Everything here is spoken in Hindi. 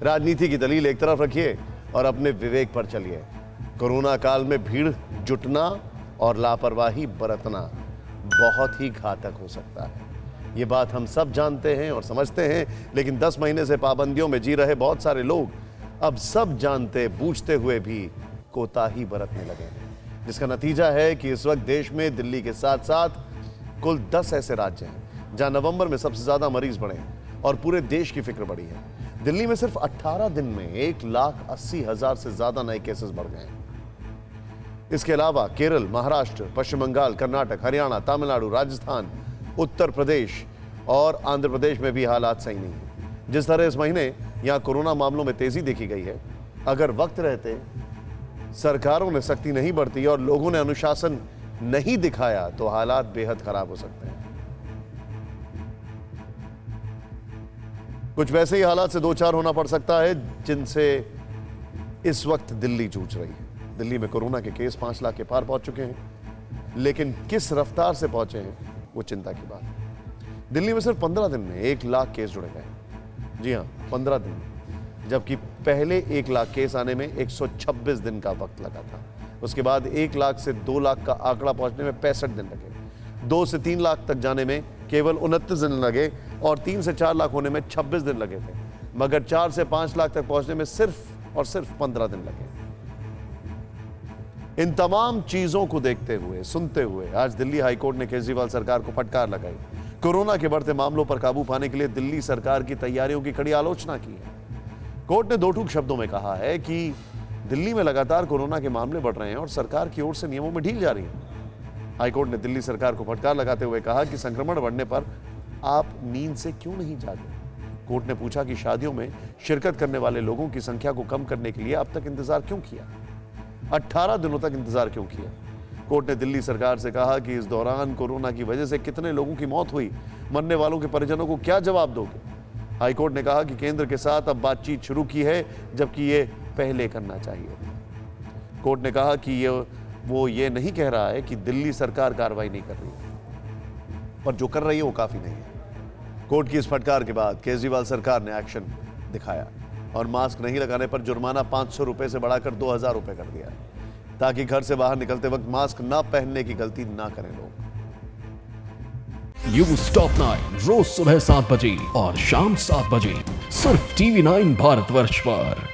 राजनीति की दलील एक तरफ रखिए और अपने विवेक पर चलिए। कोरोना काल में भीड़ जुटना और लापरवाही बरतना बहुत ही घातक हो सकता है। ये बात हम सब जानते हैं और समझते हैं, लेकिन 10 महीने से पाबंदियों में जी रहे बहुत सारे लोग अब सब जानते बूझते हुए भी कोताही बरतने लगे हैं, जिसका नतीजा है कि इस वक्त देश में दिल्ली के साथ साथ कुल 10 ऐसे राज्य हैं जहां नवंबर में सबसे ज्यादा मरीज बढ़े हैं और पूरे देश की फिक्र बढ़ी है। दिल्ली में सिर्फ 18 दिन में 1,80,000 से ज्यादा नए केसेस बढ़ गए हैं। इसके अलावा केरल, महाराष्ट्र, पश्चिम बंगाल, कर्नाटक, हरियाणा, तमिलनाडु, राजस्थान, उत्तर प्रदेश और आंध्र प्रदेश में भी हालात सही नहीं है। जिस तरह इस महीने यहां कोरोना मामलों में तेजी देखी गई है, अगर वक्त रहते सरकारों ने सख्ती नहीं बरती और लोगों ने अनुशासन नहीं दिखाया तो हालात बेहद खराब हो सकते हैं। कुछ वैसे ही हालात से दो चार होना पड़ सकता है जिनसे इस वक्त दिल्ली जूझ रही है। दिल्ली में कोरोना के केस 5 लाख के पार पहुंच चुके हैं, लेकिन किस रफ्तार से पहुंचे हैं वो चिंता की बात है। दिल्ली में सिर्फ 15 दिन में 1 लाख केस जुड़े गए। जी हां, 15 दिन में, जबकि पहले 1 लाख केस आने में 126 दिन का वक्त लगा था। उसके बाद 1 लाख से 2 लाख का आंकड़ा पहुंचने में 65 दिन लगे। 2 से 3 लाख तक जाने में केवल 29 दिन लगे और 3 से 4 लाख होने में 26 दिन लगे थे, मगर 4 से 5 लाख तक पहुंचने में सिर्फ और सिर्फ 15 दिन लगे। इन तमाम चीजों को देखते हुए, सुनते हुए आज दिल्ली हाईकोर्ट ने केजरीवाल सरकार को फटकार लगाई। कोरोना के बढ़ते मामलों पर काबू पाने के लिए दिल्ली सरकार की तैयारियों की कड़ी आलोचना की है। कोर्ट ने दो टूक शब्दों में कहा है कि दिल्ली में लगातार कोरोना के मामले बढ़ रहे हैं और सरकार की ओर से नियमों में ढील जारी है। हाईकोर्ट ने दिल्ली सरकार को फटकार लगाते हुए कहा कि संक्रमण बढ़ने पर आप नींद से क्यों नहीं जागे। कोर्ट ने पूछा कि शादियों में शिरकत करने वाले लोगों की संख्या को कम करने के लिए अब तक इंतजार क्यों किया, 18 दिनों तक इंतजार क्यों किया। कोर्ट ने दिल्ली सरकार से कहा कि इस दौरान कोरोना की वजह से कितने लोगों की मौत हुई, मरने वालों के परिजनों को क्या जवाब दोगे। हाईकोर्ट ने कहा कि केंद्र के साथ अब बातचीत शुरू की है, जबकि ये पहले करना चाहिए था। कोर्ट ने कहा कि वो ये नहीं कह रहा है कि दिल्ली सरकार कार्रवाई नहीं कर रही है, पर जो कर रही है वो काफी नहीं है। कोर्ट की इस फटकार के बाद केजरीवाल सरकार ने एक्शन दिखाया और मास्क नहीं लगाने पर जुर्माना 500 रुपए से बढ़ाकर 2,000 रुपए कर दिया, ताकि घर से बाहर निकलते वक्त मास्क ना पहनने की गलती ना करें लोग। न्यूज़ टॉप 9 रोज सुबह 7 बजे और शाम 7 बजे सिर्फ TV9 भारतवर्ष पर।